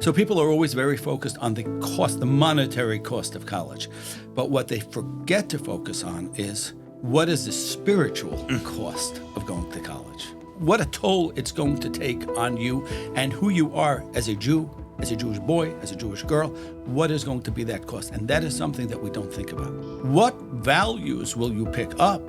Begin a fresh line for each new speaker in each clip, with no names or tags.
So people are always very focused on the cost, the monetary cost of college. But what they forget to focus on is what is the spiritual cost of going to college? What a toll it's going to take on you and who you are as a Jew, as a Jewish boy, as a Jewish girl. What is going to be that cost? And that is something that we don't think about. What values will you pick up?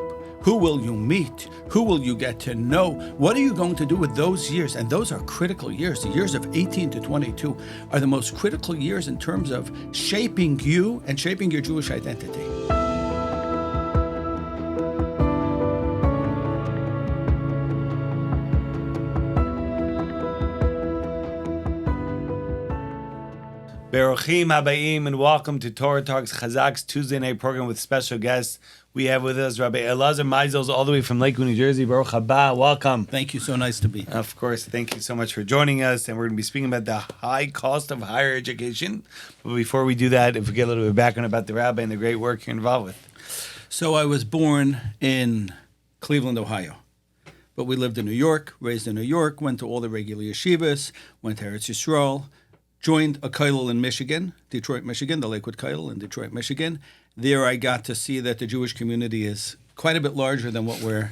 Who will you meet? Who will you get to know? What are you going to do with those years? And those are critical years. The years of 18 to 22 are the most critical years in terms of shaping you and shaping your Jewish identity.
Beruchim Habayim, and welcome to Torah Talks Chazaq's Tuesday night program with special guests. We have with us Rabbi Elazar Meisels, all the way from Lakewood, New Jersey. Baruch haba, welcome.
Thank you, so nice to be here.
Of course, thank you so much for joining us. And we're going to be speaking about the high cost of higher education. But before we do that, if we get a little bit of background about the rabbi and the great work you're involved with.
So I was born in Cleveland, Ohio. But we lived in New York, raised in New York, went to all the regular yeshivas, went to Eretz Yisrael, joined a kollel in Michigan, Detroit, Michigan, the Lakewood kollel in Detroit, Michigan. There I got to see that the Jewish community is quite a bit larger than what we're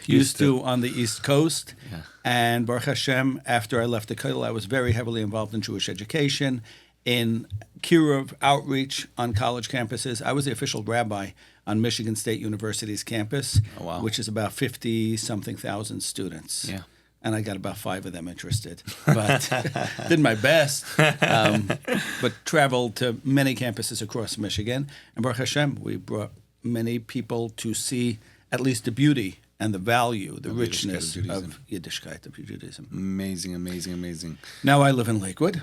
used to on the East Coast. Yeah. And Baruch Hashem, after I left the kollel, I was very heavily involved in Jewish education, in kiruv outreach on college campuses. I was the official rabbi on Michigan State University's campus, which is about 50-something thousand students. Yeah. And I got about 5 of them interested, but did my best, but traveled to many campuses across Michigan. And Baruch Hashem, we brought many people to see at least the beauty and the value, the richness of Yiddishkeit, of Judaism.
Amazing, amazing, amazing.
Now I live in Lakewood,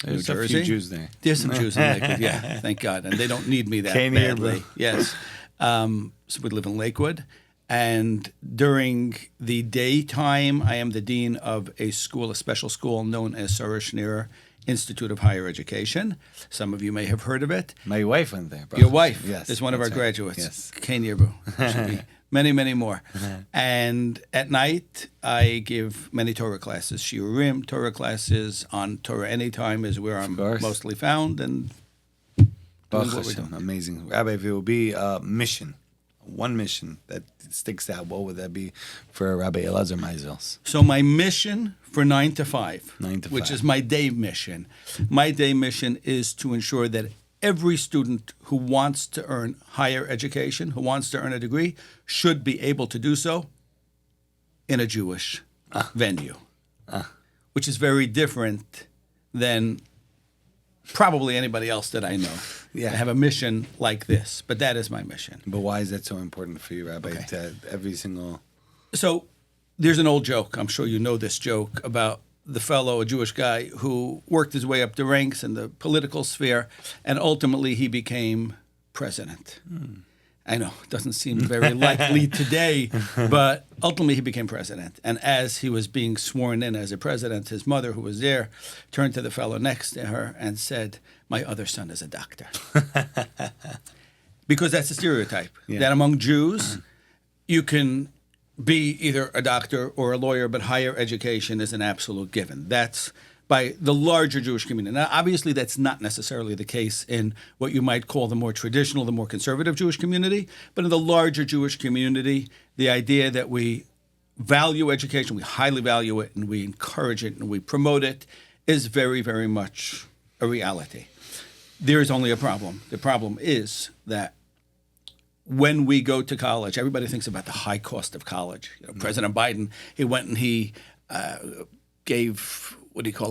there's
New Jersey.
A few Jews there.
There's some Jews in Lakewood, yeah, thank God. And they don't need me that badly. Yes. So we live in Lakewood. And during the daytime, I am the dean of a school, a special school known as Sarah Schneer Institute of Higher Education. Some of you may have heard of it.
My wife went there.
Your wife
yes,
is one of our graduates.
Yes.
Kain Yerbu. Should be many, many more. And at night, I give many Torah classes, Shiurim, Torah classes on Torah Anytime is where I'm mostly found. And
what we're doing. Amazing. Rabbi, if it will be a mission, one mission that sticks out, what would that be for Rabbi Elazar Meisels?
So my mission for 9 to 5, which is my day mission, is to ensure that every student who wants to earn higher education, who wants to earn a degree, should be able to do so in a Jewish venue, which is very different than probably anybody else that I know. Yeah. I have a mission like this, but that is my mission.
But why is that so important for you, Rabbi?
So there's an old joke, I'm sure you know this joke, about the fellow, a Jewish guy, who worked his way up the ranks in the political sphere, and ultimately he became president. I know, it doesn't seem very likely today, but ultimately he became president. And as he was being sworn in as a president, his mother, who was there, turned to the fellow next to her and said, "My other son is a doctor." Because that's a stereotype, that among Jews, you can be either a doctor or a lawyer, but higher education is an absolute given. That's by the larger Jewish community. Now, obviously, that's not necessarily the case in what you might call the more traditional, the more conservative Jewish community. But in the larger Jewish community, the idea that we value education, we highly value it, and we encourage it, and we promote it, is very, very much a reality. There is only a problem. The problem is that when we go to college, everybody thinks about the high cost of college. President Biden, he went and he gave,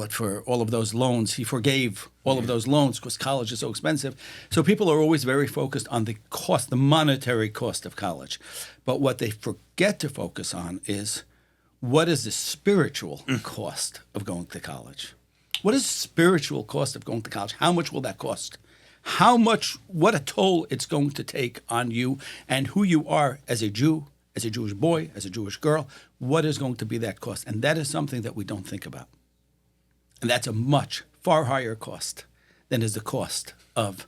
for all of those loans. He forgave all of those loans because college is so expensive. So people are always very focused on the cost, the monetary cost of college. But what they forget to focus on is what is the spiritual cost of going to college? What is the spiritual cost of going to college? How much will that cost? What a toll it's going to take on you and who you are as a Jew, as a Jewish boy, as a Jewish girl. What is going to be that cost? And that is something that we don't think about. And that's a much, far higher cost than is the cost of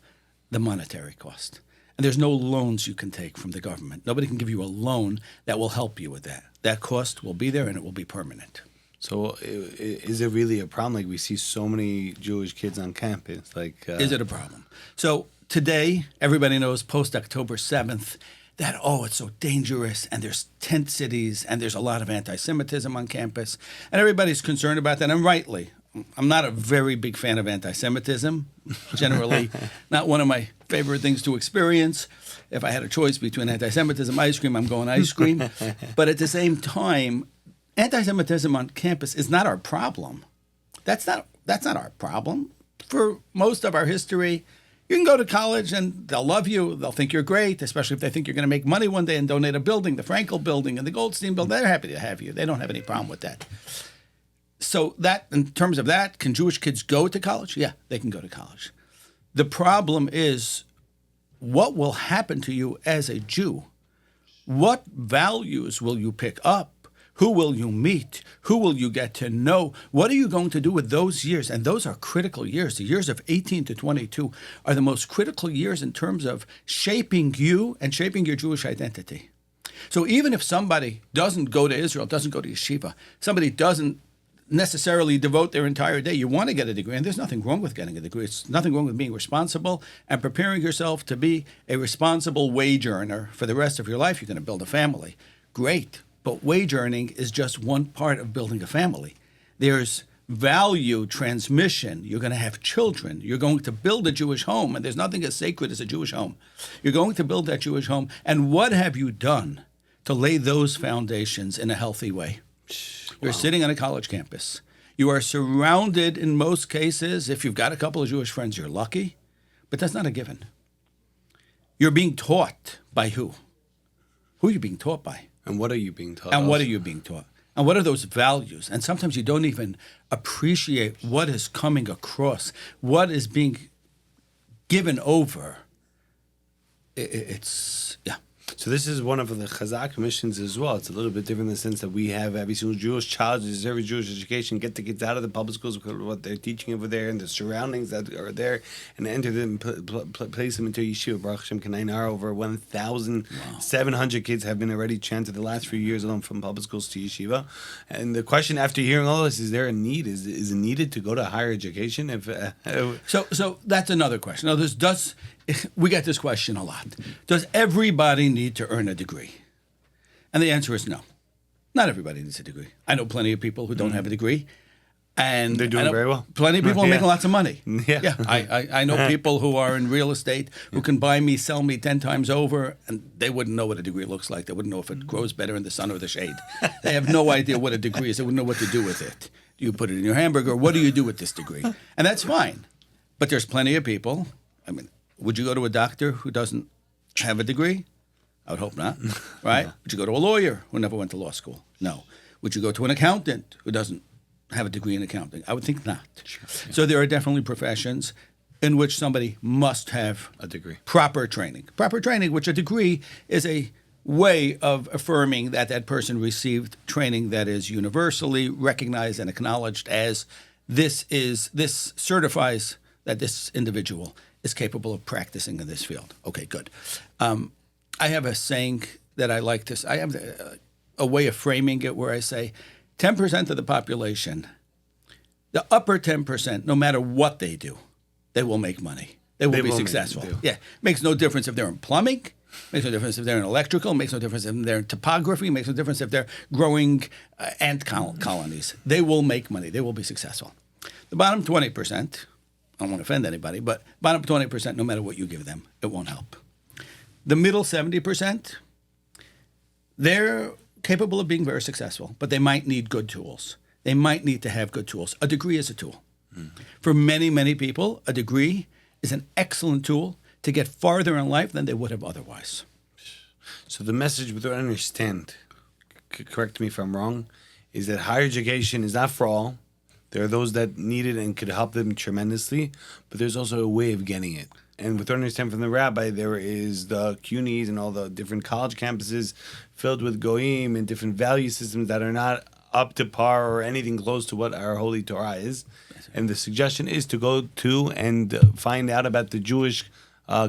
the monetary cost. And there's no loans you can take from the government. Nobody can give you a loan that will help you with that. That cost will be there and it will be permanent.
So is it really a problem? Like we see so many Jewish kids on campus. Like,
Is it a problem? So today, everybody knows post-October 7th that, it's so dangerous, and there's tent cities, and there's a lot of anti-Semitism on campus, and everybody's concerned about that, and rightly. I'm not a very big fan of anti-Semitism, generally not one of my favorite things to experience. If I had a choice between anti-Semitism, ice cream, I'm going ice cream. But at the same time, anti-Semitism on campus is not our problem. That's not our problem. For most of our history, you can go to college and they'll love you. They'll think you're great, especially if they think you're going to make money one day and donate a building, the Frankel building and the Goldstein building. They're happy to have you. They don't have any problem with that. So that, in terms of that, can Jewish kids go to college? Yeah, they can go to college. The problem is, what will happen to you as a Jew? What values will you pick up? Who will you meet? Who will you get to know? What are you going to do with those years? And those are critical years. The years of 18 to 22 are the most critical years in terms of shaping you and shaping your Jewish identity. So even if somebody doesn't go to Israel, doesn't go to yeshiva, somebody doesn't necessarily devote their entire day, you want to get a degree, and there's nothing wrong with getting a degree. It's nothing wrong with being responsible and preparing yourself to be a responsible wage earner for the rest of your life. You're going to build a family. Great. But wage earning is just one part of building a family. There's value transmission. You're going to have children. You're going to build a Jewish home, and there's nothing as sacred as a Jewish home. You're going to build that Jewish home, and what have you done to lay those foundations in a healthy way? You're sitting on a college campus. You are surrounded, in most cases, if you've got a couple of Jewish friends, you're lucky, but that's not a given. You're being taught by who? Who are you being taught by?
And what are you being taught?
And what are you being taught? And what are those values? And sometimes you don't even appreciate what is coming across, what is being given over. It's.
So this is one of the Chazaq missions as well. It's a little bit different in the sense that we have every single Jewish child deserves every Jewish education, get the kids out of the public schools, what they're teaching over there and the surroundings that are there, and enter them, place them into yeshiva. Baruch Hashem Kanainar, over 1,700 kids have been already chanted the last few years alone from public schools to yeshiva. And the question after hearing all this, is there a need? Is it needed to go to higher education?
So that's another question. Now, we get this question a lot. Does everybody need to earn a degree? And the answer is no. Not everybody needs a degree. I know plenty of people who don't have a degree. And
they're doing very well.
Plenty of people are making lots of money.
Yeah.
I know people who are in real estate who can buy me, sell me 10 times over, and they wouldn't know what a degree looks like. They wouldn't know if it grows better in the sun or the shade. They have no idea what a degree is. They wouldn't know what to do with it. Do you put it in your hamburger? What do you do with this degree? And that's fine. But there's plenty of people. Would you go to a doctor who doesn't have a degree? I would hope not, right? Would you go to a lawyer who never went to law school? No. Would you go to an accountant who doesn't have a degree in accounting? I would think not. Sure. Yeah. So there are definitely professions in which somebody must have
a degree.
Proper training, which a degree is a way of affirming that that person received training that is universally recognized and acknowledged as this certifies that this individual is capable of practicing in this field. Okay, good. I have a saying that I like to say. I have a way of framing it where I say 10% of the population, the upper 10%, no matter what they do, they will make money. They will be successful. Yeah. Makes no difference if they're in plumbing. Makes no difference if they're in electrical. Makes no difference if they're in topography. Makes no difference if they're growing ant colonies. They will make money. They will be successful. The bottom 20%, I don't want to offend anybody, but bottom 20%, no matter what you give them, it won't help. The middle 70%, they're capable of being very successful, but they might need good tools. They might need to have good tools. A degree is a tool. For many, many people, a degree is an excellent tool to get farther in life than they would have otherwise.
So the message, what I understand, correct me if I'm wrong, is that higher education is not for all. There are those that need it and could help them tremendously, but there's also a way of getting it. And with what I understand from the rabbi, there is the CUNYs and all the different college campuses filled with goyim and different value systems that are not up to par or anything close to what our holy Torah is. And the suggestion is to go to and find out about the Jewish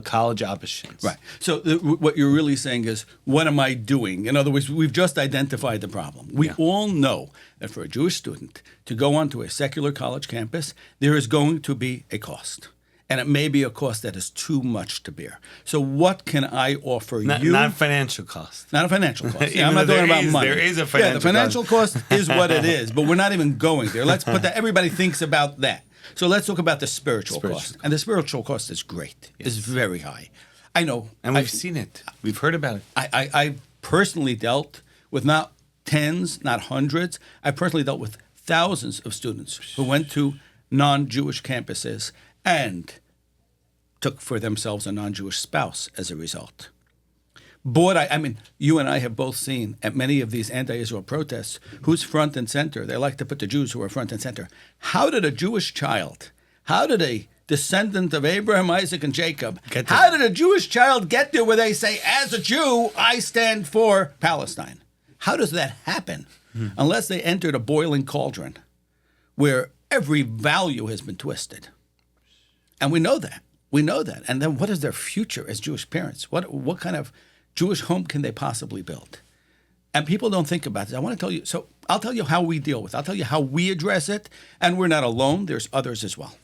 college options.
Right. So what you're really saying is, what am I doing? In other words, we've just identified the problem. We all know that for a Jewish student to go onto a secular college campus, there is going to be a cost. And it may be a cost that is too much to bear. So what can I offer you?
Not a financial cost.
Not a financial cost.
Yeah,
I'm not talking about money.
There is a financial
the financial cost is what it is, but we're not even going there. Let's put that. Everybody thinks about that. So let's talk about the spiritual cost. And the spiritual cost is great. It's very high. I know.
And we've seen it. We've heard about it.
I personally dealt with not tens, not hundreds. I personally dealt with thousands of students who went to non-Jewish campuses and took for themselves a non-Jewish spouse as a result. I mean, you and I have both seen at many of these anti-Israel protests who's front and center. They like to put the Jews who are front and center. How did a Jewish child, how did a descendant of Abraham, Isaac, and Jacob, how did a Jewish child get there where they say, as a Jew, I stand for Palestine? How does that happen? Unless they entered a boiling cauldron where every value has been twisted. And we know that. We know that. And then what is their future as Jewish parents? What kind of Jewish home can they possibly build? And people don't think about this. I want to tell you, so I'll tell you how we deal with it. I'll tell you how we address it. And we're not alone. There's others as well.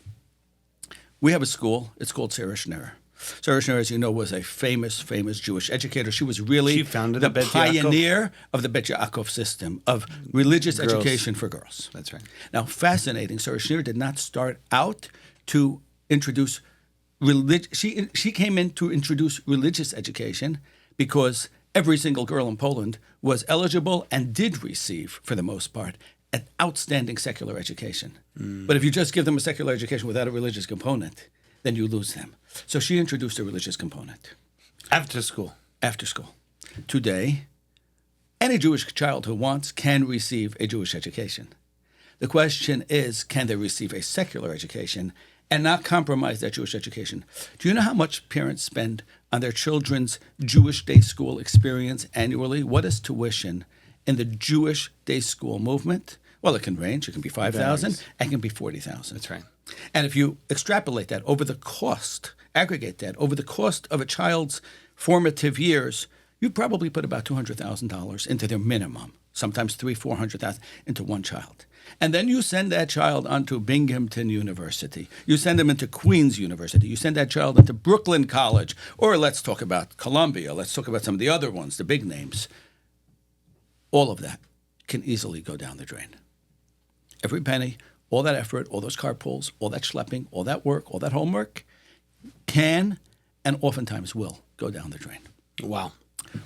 We have a school. It's called Sarah Schneer. Sarah Schneer, as you know, was a famous Jewish educator. She was really
founded
the
Bet
pioneer of the Bet Yaakov system of religious education for girls.
That's right.
Now, fascinating. Sarah Schneer did not start out to introduce religion. She came in to introduce religious education because every single girl in Poland was eligible and did receive, for the most part, an outstanding secular education. But if you just give them a secular education without a religious component, then you lose them. So she introduced a religious component.
After school.
After school. Today, any Jewish child who wants can receive a Jewish education. The question is, can they receive a secular education and not compromise that Jewish education? Do you know how much parents spend on their children's Jewish day school experience annually? What is tuition in the Jewish day school movement? Well, it can range. It can be $5,000 and it can be $40,000.
That's right.
And if you extrapolate that over the cost, aggregate that over the cost of a child's formative years, you probably put about $200,000 into their minimum, sometimes $300,000-400,000 into one child. And then you send that child onto Binghamton University. You send them into Queens University. You send that child into Brooklyn College. Or let's talk about Columbia. Let's talk about some of the other ones, the big names. All of that can easily go down the drain. Every penny, all that effort, all those carpools, all that schlepping, all that work, all that homework can and oftentimes will go down the drain.
Wow.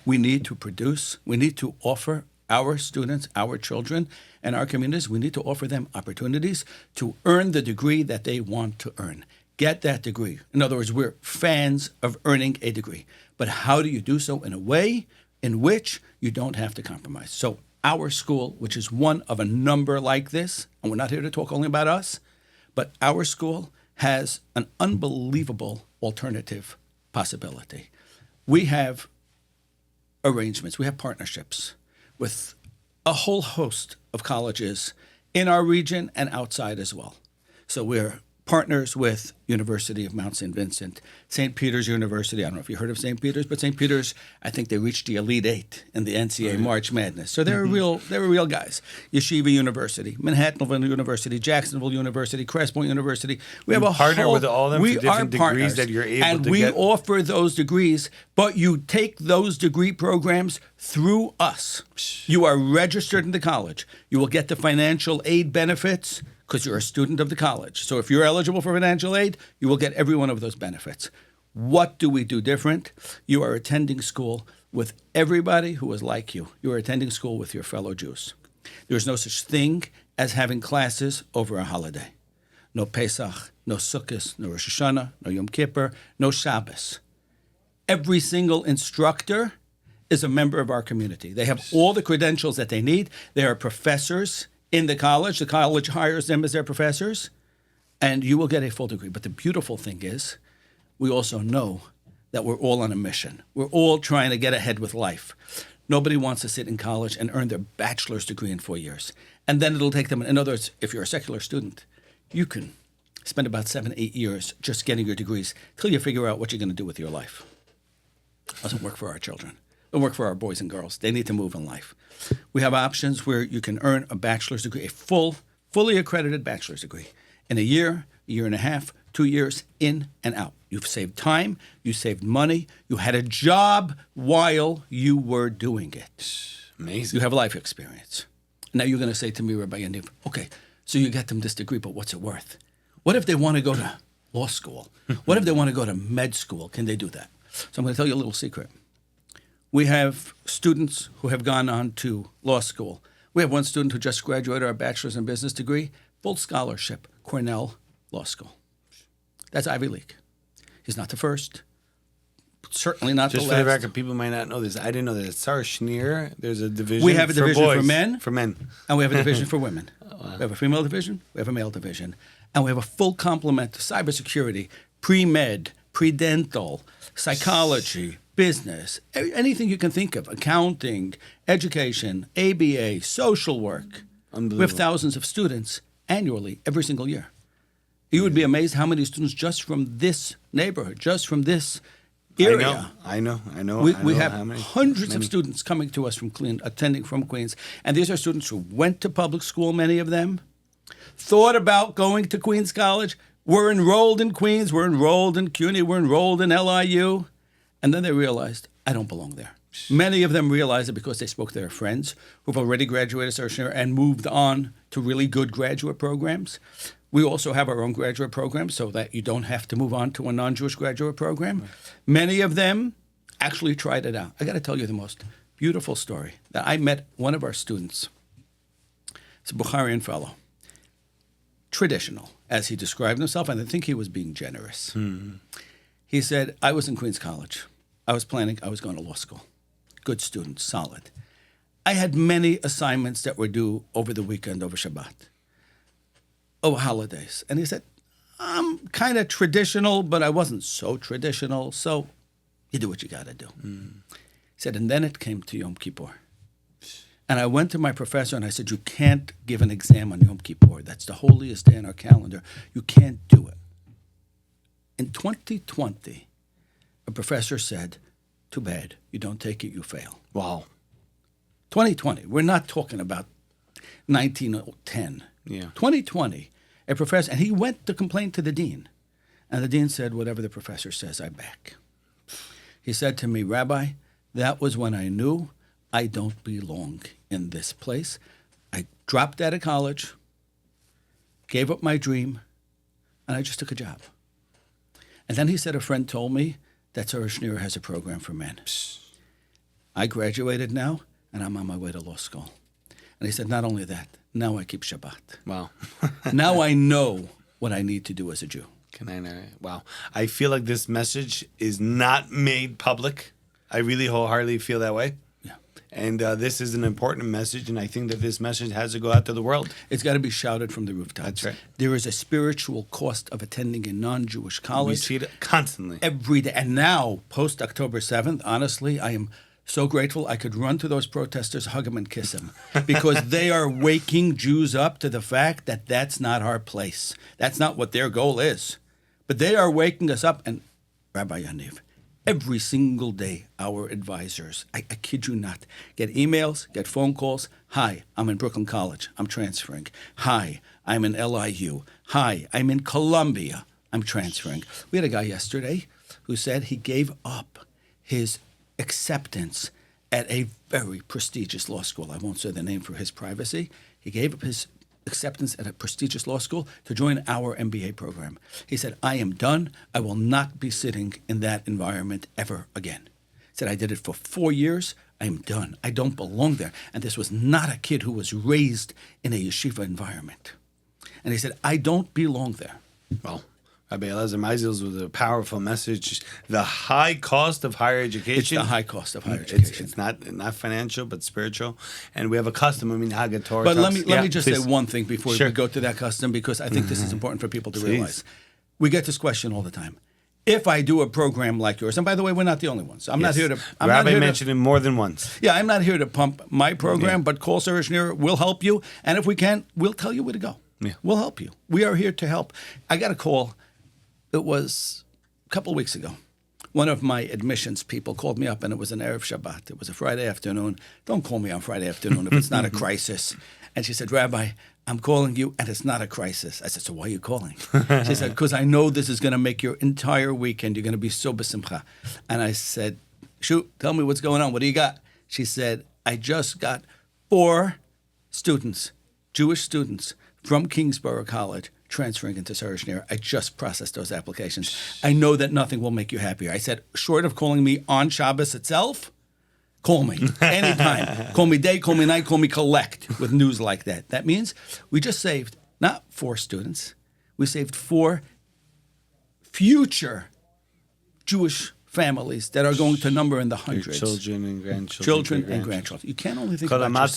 We need to produce, we need to offer our students, our children, and our communities, we need to offer them opportunities to earn the degree that they want to earn. Get that degree. In other words, we're fans of earning a degree. But how do you do so in a way in which you don't have to compromise? So our school, which is one of a number like this, and we're not here to talk only about us, but our school has an unbelievable alternative possibility. We have arrangements, we have partnerships with a whole host of colleges in our region and outside as well. So we're partners with University of Mount St. Vincent, St. Peter's University. I don't know if you heard of St. Peter's, but St. Peter's, I think they reached the Elite Eight in the NCAA March Madness. So they're real guys. Yeshiva University, Manhattanville University, Jacksonville University, Crestpoint University. We have a
partner
whole,
with all of them for different degrees that you're able
and
to
we
get.
offer those degrees, but you take those degree programs through us. You are registered in the college. You will get the financial aid benefits because you're a student of the college. So if you're eligible for financial aid, you will get every one of those benefits. What do we do different? You are attending school with everybody who is like you. You are attending school with your fellow Jews. There's no such thing as having classes over a holiday. No Pesach, no Sukkot, no Rosh Hashanah, no Yom Kippur, no Shabbos. Every single instructor is a member of our community. They have all the credentials that they need. They are professors in the college. The college hires them as their professors, and you will get a full degree. But the beautiful thing is, we also know that we're all on a mission. We're all trying to get ahead with life. Nobody wants to sit in college and earn their bachelor's degree in 4 years. And then it'll take them, in other words, if you're a secular student, you can spend about 7-8 years just getting your degrees till you figure out what you're going to do with your life. Doesn't work for our children. Doesn't work for our boys and girls. They need to move in life. We have options where you can earn a bachelor's degree, a fully accredited bachelor's degree, in a year and a half, 2 years, in and out. You've saved time, you saved money, you had a job while you were doing it.
Amazing.
You have life experience. Now you're going to say to me, Rabbi Yaniv, okay, so you get them this degree, but what's it worth? What if they want to go to law school? What if they want to go to med school? Can they do that? So I'm going to tell you a little secret. We have students who have gone on to law school. We have one student who just graduated our bachelor's in business degree, full scholarship, Cornell Law School. That's Ivy League. He's not the first, certainly not
Just
the
for
last.
the record, people might not know this. I didn't know that at Sarah Schneer, there's a division.
We have a division
for, boys,
for men.
For men.
And we have a division for women. We have a female division, we have a male division, and we have a full complement of cybersecurity, pre-med, pre-dental, psychology, business, anything you can think of, accounting, education, ABA, social work. We have thousands of students annually, every single year. You would be amazed how many students just from this neighborhood, just from this area.
I know.
We have
how many,
hundreds of students coming to us from attending from Queens. And these are students who went to public school, many of them, thought about going to Queens College, were enrolled in Queens, were enrolled in CUNY, were enrolled in LIU, and then they realized, I don't belong there. Many of them realized it because they spoke to their friends who've already graduated and moved on to really good graduate programs. We also have our own graduate program so that you don't have to move on to a non-Jewish graduate program. Right. Many of them actually tried it out. I got to tell you the most beautiful story. That I met one of our students. It's a Bukharian fellow. Traditional, as he described himself, and I think he was being generous. Mm-hmm. He said, I was in Queens College. I was going to law school. Good student, solid. I had many assignments that were due over the weekend, over Shabbat. Oh, holidays. And he said, I'm kind of traditional, but I wasn't so traditional, so you do what you got to do. Mm. He said, and then it came to Yom Kippur. And I went to my professor and I said, you can't give an exam on Yom Kippur. That's the holiest day in our calendar. You can't do it. In 2020, a professor said, too bad, you don't take it, you fail.
Wow.
2020, we're not talking about 1910.
Yeah.
2020, a professor, and he went to complain to the dean. And the dean said, whatever the professor says, I back. He said to me, Rabbi, that was when I knew I don't belong in this place. I dropped out of college, gave up my dream, and I just took a job. And then he said, a friend told me that Sarah Schneer has a program for men. I graduated now, and I'm on my way to law school. And he said, not only that, now I keep Shabbat.
Wow.
Now I know what I need to do as a Jew.
Wow. I feel like this message is not made public. I really wholeheartedly feel that way.
Yeah.
And this is an important message, and I think that this message has to go out to the world.
It's got to be shouted from the rooftops.
That's right.
There is a spiritual cost of attending a non-Jewish college.
We see it constantly.
Every day. And now, post-October 7th, honestly, I am so grateful I could run to those protesters, hug them, and kiss them. Because they are waking Jews up to the fact that that's not our place. That's not what their goal is. But they are waking us up. And Rabbi Yaniv, every single day, our advisors, I kid you not, get emails, get phone calls. Hi, I'm in Brooklyn College. I'm transferring. Hi, I'm in LIU. Hi, I'm in Columbia. I'm transferring. We had a guy yesterday who said he gave up his acceptance at a very prestigious law school. I won't say the name for his privacy. He gave up his acceptance at a prestigious law school to join our MBA program. He said, I am done. I will not be sitting in that environment ever again. He said, I did it for 4 years. I am done. I don't belong there. And this was not a kid who was raised in a yeshiva environment. And he said, I don't belong there.
Well, Rabbi Elazar Meisels with a powerful message. The high cost of higher education.
It's the high cost of higher education.
It's not financial, but spiritual. And we have a custom. I mean, Haggad Torah.
But let me just say one thing before
Sure.
we go to that custom, because I think this is important for people to realize. We get this question all the time. If I do a program like yours, and by the way, we're not the only ones. I'm not here to.
Rabbi mentioned it more than once.
Yeah, I'm not here to pump my program, but call Sarah Schneer. We'll help you, and if we can, we'll tell you where to go.
Yeah.
We'll help you. We are here to help. I got a call. It was a couple of weeks ago. One of my admissions people called me up, and it was an Erev Shabbat. It was a Friday afternoon. Don't call me on Friday afternoon if it's not a crisis. And she said, Rabbi, I'm calling you, and it's not a crisis. I said, so why are you calling? She said, because I know this is going to make your entire weekend. You're going to be so besimcha. And I said, shoot, tell me what's going on. What do you got? She said, I just got 4 students, Jewish students, from Kingsborough College transferring into Sarah Schneer. I just processed those applications. I know that nothing will make you happier. I said, short of calling me on Shabbos itself, call me anytime. Call me day, call me night, call me collect with news like that. That means we just saved not 4 students. We saved 4 future Jewish families that are going to number in the hundreds.
Your children and grandchildren.
Children and grandchildren. You can't only think about yourself.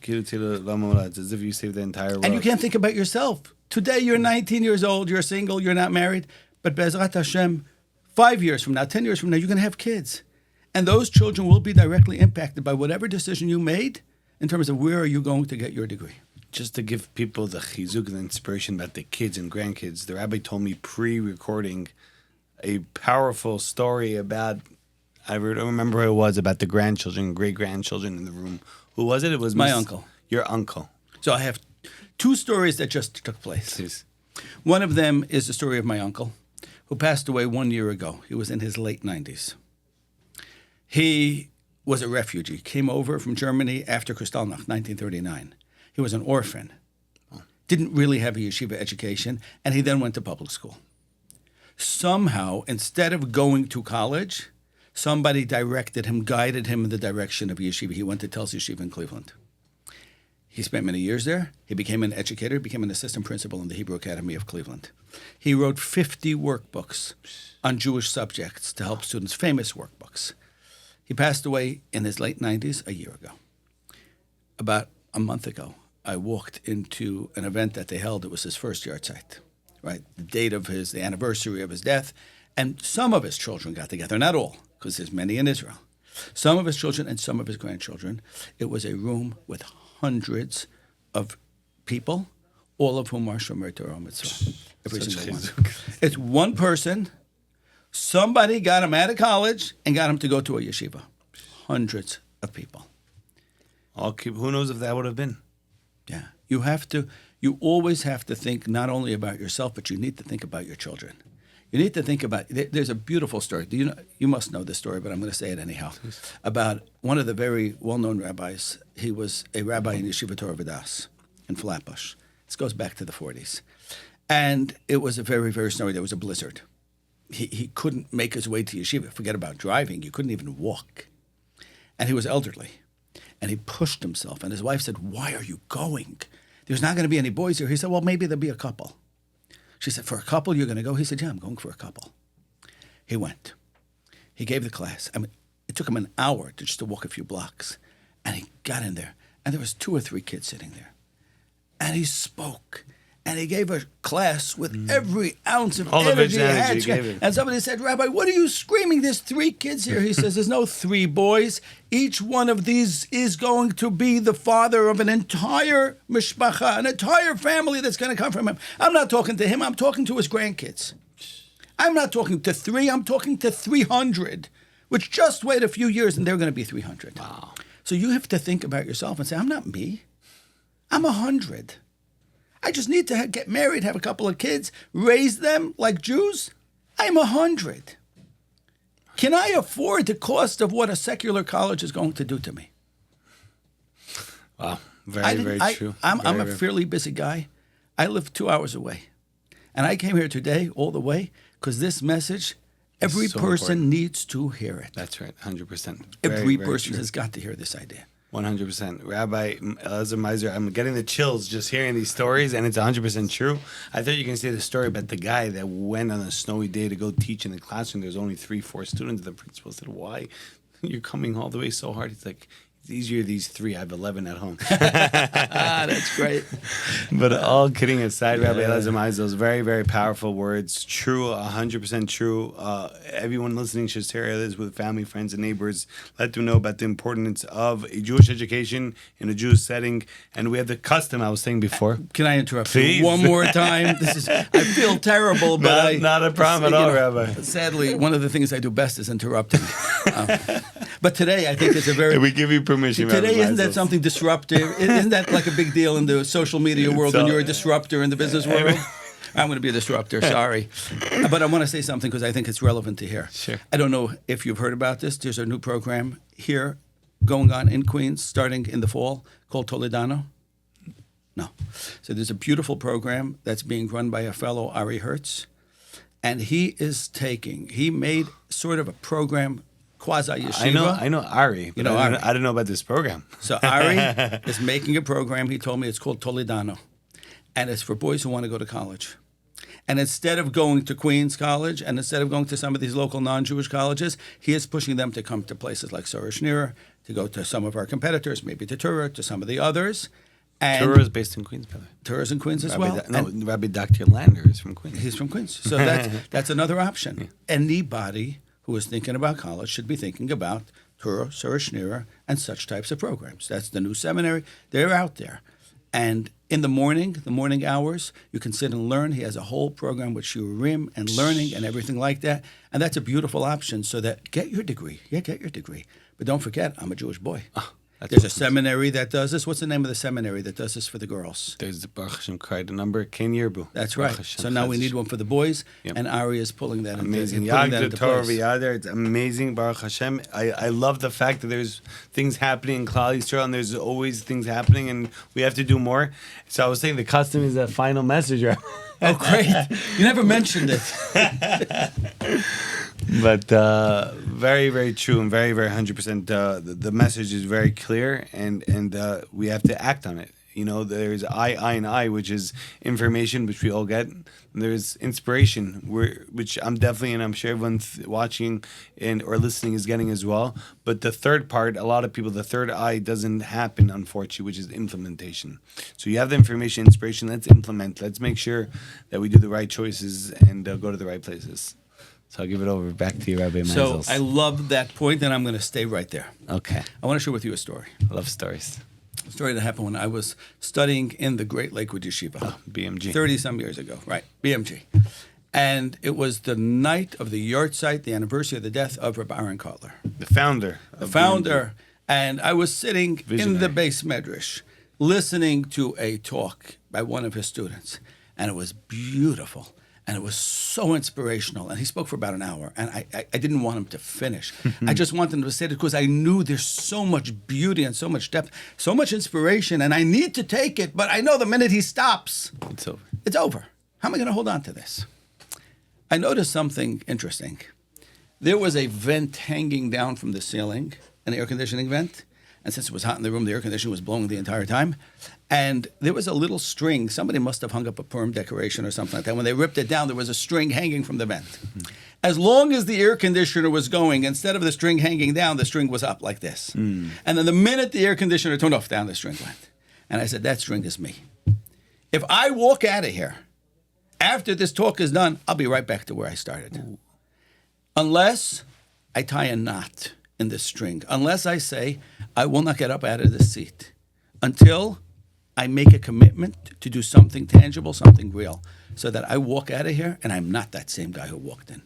It's as if you saved the entire world.
And you can't think about yourself. Today you're 19 years old, you're single, you're not married, but Be'ezrat Hashem, 5 years from now, 10 years from now, you're going to have kids. And those children will be directly impacted by whatever decision you made in terms of where are you going to get your degree.
Just to give people the chizuk and the inspiration about the kids and grandkids, the rabbi told me pre-recording a powerful story about, I don't remember who it was, about the grandchildren, great-grandchildren in the room. Who was it? It was
my uncle.
Your uncle.
So I have 2 stories that just took place.
Please.
One of them is the story of my uncle, who passed away 1 year ago. He was in his late 90s. He was a refugee, came over from Germany after Kristallnacht, 1939. He was an orphan, didn't really have a yeshiva education, and he then went to public school. Somehow, instead of going to college, somebody directed him, guided him in the direction of yeshiva. He went to Telz Yeshiva in Cleveland. He spent many years there. He became an educator, became an assistant principal in the Hebrew Academy of Cleveland. He wrote 50 workbooks on Jewish subjects to help students, famous workbooks. He passed away in his late 90s a year ago. About a month ago, I walked into an event that they held. It was his first yard site. Right, the date of the anniversary of his death, and some of his children got together, not all, because there's many in Israel. Some of his children and some of his grandchildren. It was a room with hundreds of people, all of whom are Shomer Torah Mitzvah. Every single one. It's one person. Somebody got him out of college and got him to go to a yeshiva. Hundreds of people.
Who knows if that would have been?
Yeah, you always have to think not only about yourself, but you need to think about your children. You need to think about, there's a beautiful story. You must know this story, but I'm going to say it anyhow, about one of the very well-known rabbis. He was a rabbi in Yeshiva Torah Vodaas in Flatbush. This goes back to the 40s. And it was a very, very snowy. There was a blizzard. He couldn't make his way to Yeshiva. Forget about driving. You couldn't even walk. And he was elderly. And he pushed himself. And his wife said, why are you going? There's not going to be any boys here. He said, well, maybe there'll be a couple. She said, for a couple, you're going to go? He said, yeah, I'm going for a couple. He went. He gave the class. I mean, it took him an hour just to walk a few blocks. And he got in there. And there was 2 or 3 kids sitting there. And he spoke. And he gave a class with every ounce of energy he had. And somebody said, Rabbi, what are you screaming? There's 3 kids here. He says, there's no 3 boys. Each one of these is going to be the father of an entire mishpacha, an entire family that's going to come from him. I'm not talking to him. I'm talking to his grandkids. I'm not talking to 3. I'm talking to 300, which just wait a few years and they're going to be 300.
Wow.
So you have to think about yourself and say, I'm not me. I'm 100. I just need to get married, have a couple of kids, raise them like Jews. I'm 100. Can I afford the cost of what a secular college is going to do to me?
Wow, very true.
I'm a fairly busy guy. I live 2 hours away. And I came here today all the way because this message, every person needs to hear it.
That's right, 100%.
Every person has got to hear this idea.
100%. Rabbi Elazar Meisels, I'm getting the chills just hearing these stories, and it's 100% true. I thought you were going to say the story about the guy that went on a snowy day to go teach in the classroom. There's only 3-4 students. The principal said, why? You're coming all the way so hard. He's like, It's easier these 3. I have 11 at home.
That's great.
But all kidding aside, Rabbi Elazar Meisels, very, very powerful words. True, 100% true. Everyone listening should share this with family, friends, and neighbors. Let them know about the importance of a Jewish education in a Jewish setting. And we have the custom I was saying before.
Can I interrupt
Please.
you one more time? I feel terrible, but
Not a problem at all, Rabbi.
Sadly, one of the things I do best is interrupting. But today, I think it's a very...
We give you permission, Rabbi
Today, isn't that
Meisels.
something disruptive? Isn't that like a big deal in the social media world when you're a disruptor in the business world? I'm going to be a disruptor, sorry. But I want to say something because I think it's relevant to hear.
Sure.
I don't know if you've heard about this. There's a new program here going on in Queens starting in the fall called Toledano. No. So there's a beautiful program that's being run by a fellow, Ari Hertz. And he made sort of a program, quasi-yeshiva.
I know Ari, but
Ari.
I don't know about this program.
So Ari is making a program. He told me it's called Toledano. And it's for boys who want to go to college. And instead of going to Queens College and instead of going to some of these local non-Jewish colleges, he is pushing them to come to places like Soroshnira, to go to some of our competitors, maybe to Torah, to some of the others. And
Torah is based in Queens, by the way.
Torah's in Queens as well.
Rabbi Dr. Lander is from Queens.
He's from Queens. So that's another option. Anybody who is thinking about college should be thinking about Torah, Soroshnira, and such types of programs. That's the new seminary. They're out there. And in the morning hours, you can sit and learn. He has a whole program with shiurim and learning and everything like that. And that's a beautiful option so that get your degree. Yeah, get your degree. But don't forget, I'm a Jewish boy. There's a seminary that does this. What's the name of the seminary that does this for the girls?
There's the Baruch Hashem Krai, the number, Ken Yerbu.
That's right. So now we need one for the boys, and Ari is pulling that
amazing.
into
Torah
place.
V'Yadar, it's amazing, Baruch Hashem. I love the fact that there's things happening in Klal Yisrael, and there's always things happening, and we have to do more. So I was saying the custom is a final message, right?
Oh, great. You never mentioned it.
But very, very true and very, very 100%. The message is very clear, and we have to act on it. You know, there's I, which is information, which we all get. And there's inspiration, which I'm definitely, and I'm sure everyone watching or listening is getting as well. But the third part, a lot of people, the third I doesn't happen, unfortunately, which is implementation. So you have the information, inspiration, let's implement. Let's make sure that we do the right choices and go to the right places. So I'll give it over back to you, Rabbi Meisels.
So I love that point, and I'm going to stay right there.
Okay.
I want to share with you a story.
I love stories.
A story that happened when I was studying in the Great Lakewood Yeshiva.
BMG.
30-some years ago, right, BMG. And it was the night of the yahrzeit, the anniversary of the death of Rabbi Aaron Kotler.
The founder.
And I was sitting in the base medrash, listening to a talk by one of his students, and it was beautiful. And it was so inspirational. And he spoke for about an hour. And I didn't want him to finish. I just wanted him to say it because I knew there's so much beauty and so much depth, so much inspiration. And I need to take it. But I know the minute he stops,
It's over.
it's over. How am I going to hold on to this? I noticed something interesting. There was a vent hanging down from the ceiling, an air conditioning vent. And since it was hot in the room, the air conditioning was blowing the entire time. And there was a little string. Somebody must have hung up a Purim decoration or something like that. When they ripped it down, there was a string hanging from the vent. As long as the air conditioner was going, instead of the string hanging down, the string was up like this. And then the minute the air conditioner turned off, down the string went. And I said, that string is me. If I walk out of here, after this talk is done, I'll be right back to where I started. Unless I tie a knot in this string, unless I say, I will not get up out of this seat until I make a commitment to do something tangible, something real, so that I walk out of here and I'm not that same guy who walked in.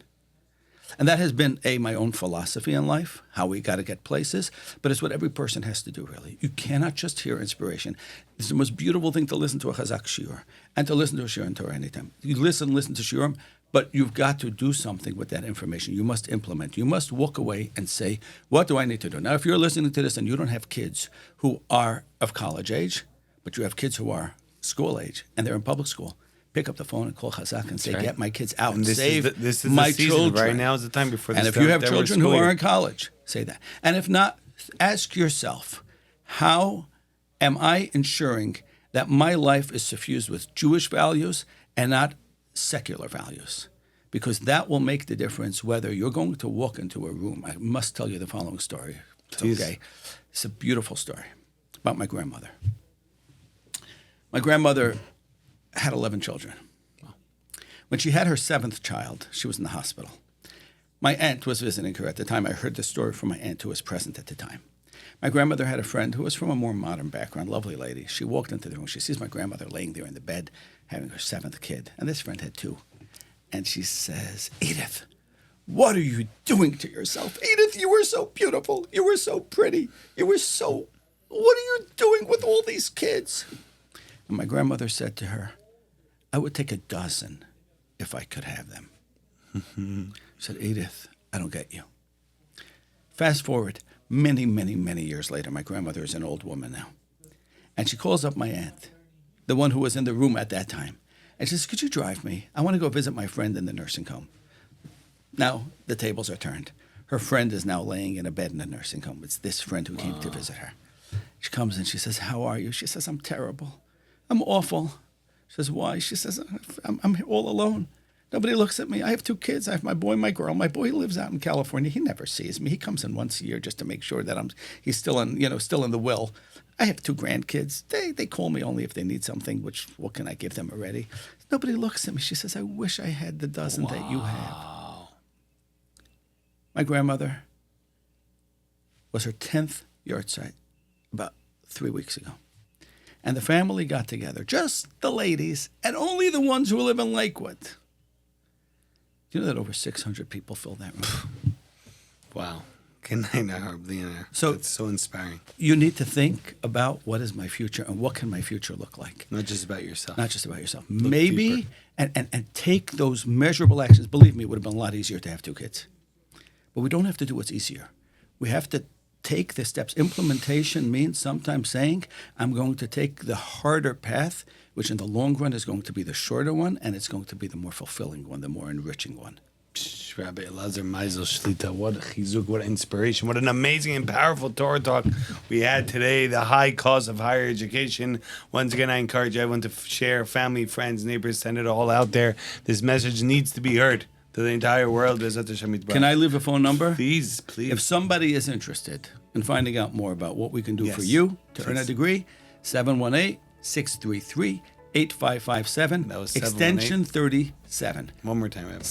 And that has been, my own philosophy in life, how we got to get places, but it's what every person has to do, really. You cannot just hear inspiration. It's the most beautiful thing to listen to a Chazaq shiur and to listen to a shiur in Torah anytime. You listen to shiurim, but you've got to do something with that information. You must implement. You must walk away and say, what do I need to do? Now, if you're listening to this and you don't have kids who are of college age, but you have kids who are school age and they're in public school, pick up the phone and call Chazaq and say, get my kids out and save
this is
my
the season.
children.
Right now is the time before
And if you have children who are in college, say that. And if not, ask yourself, how am I ensuring that my life is suffused with Jewish values and not secular values? Because that will make the difference whether you're going to walk into a room. I must tell you the following story.
Please.
Okay. It's a beautiful story about my grandmother. My grandmother had 11 children. When she had her 7th child, she was in the hospital. My aunt was visiting her at the time. I heard the story from my aunt who was present at the time. My grandmother had a friend who was from a more modern background, lovely lady. She walked into the room. She sees my grandmother laying there in the bed, having her 7th kid. And this friend had 2. And she says, Edith, what are you doing to yourself? Edith, you were so beautiful. You were so pretty. What are you doing with all these kids? And my grandmother said to her, I would take a dozen if I could have them. She said, Edith, I don't get you. Fast forward many, many, many years later, my grandmother is an old woman now. And she calls up my aunt, the one who was in the room at that time. And she says, could you drive me? I want to go visit my friend in the nursing home. Now the tables are turned. Her friend is now laying in a bed in a nursing home. It's this friend who came to visit her. She comes and she says, how are you? She says, I'm terrible. I'm awful. She says, why? She says, I'm all alone. Nobody looks at me. I have 2 kids. I have my boy and my girl. My boy lives out in California. He never sees me. He comes in once a year just to make sure that he's still in the will. I have 2 grandkids. They call me only if they need something, which what can I give them already? Nobody looks at me. She says, I wish I had the dozen that you have. My grandmother was her 10th yahrzeit about 3 weeks ago. And the family got together, just the ladies, and only the ones who live in Lakewood. Do you know that over 600 people filled that room?
Wow. So it's so inspiring.
You need to think about what is my future and what can my future look like.
Not just about yourself.
Look maybe deeper. and take those measurable actions. Believe me, it would have been a lot easier to have 2 kids. But we don't have to do what's easier. We have to take the steps. Implementation means sometimes saying, I'm going to take the harder path, which in the long run is going to be the shorter one, and it's going to be the more fulfilling one, the more enriching one.
Rabbi Elazar Meisels, Shlita, what a chizuk, what inspiration, what an amazing and powerful Torah talk we had today, the high cost of higher education. Once again, I encourage everyone to share, family, friends, neighbors, send it all out there. This message needs to be heard to the entire world.
Can I leave a phone number?
Please.
If somebody is interested in finding out more about what we can do for you to earn a degree, 718-633-8557.
That was
extension 37.
One more time, Rabbi.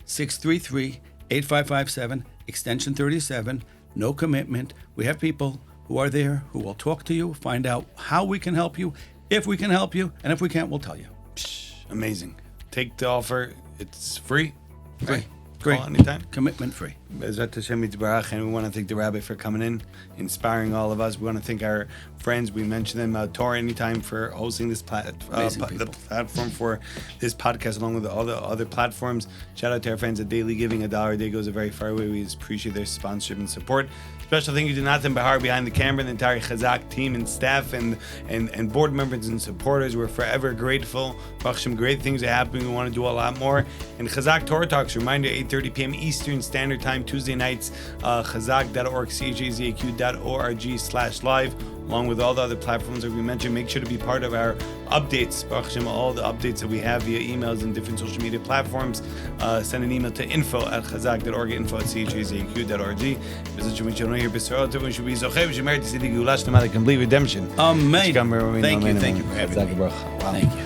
718-633-8557, extension 37. No commitment. We have people who are there who will talk to you, find out how we can help you, if we can help you, and if we can't, we'll tell you.
Amazing. Take the offer. It's free.
Free.
Call anytime.
Commitment free.
Bezrat Hashem Yitbarach, and we want to thank the Rabbi for coming in, inspiring all of us. We want to thank our friends. We mentioned them, Torah Anytime, for hosting this the platform for this podcast, along with all the other platforms. Shout out to our friends at Daily Giving. $1 a day goes a very far way. We appreciate their sponsorship and support. Special thank you to Nathan Bahar behind the camera, and the entire Chazaq team and staff and board members and supporters. We're forever grateful. Baruch Hashem, great things are happening. We want to do a lot more. And Chazaq Torah Talks, reminder, 8:30 p.m. Eastern Standard Time, Tuesday nights, chazaq.org, chazaq.org/live, along with all the other platforms that we mentioned. Make sure to be part of our updates, Baruch Hashem, all the updates that we have via emails and different social media platforms. Send an email to info@chazaq.org, info@chazaq.org. Here, we should be zocheh, we should merit to see the Geulah Shlema, the complete redemption.
Amen. Thank you for having me.
Wow.
Thank you.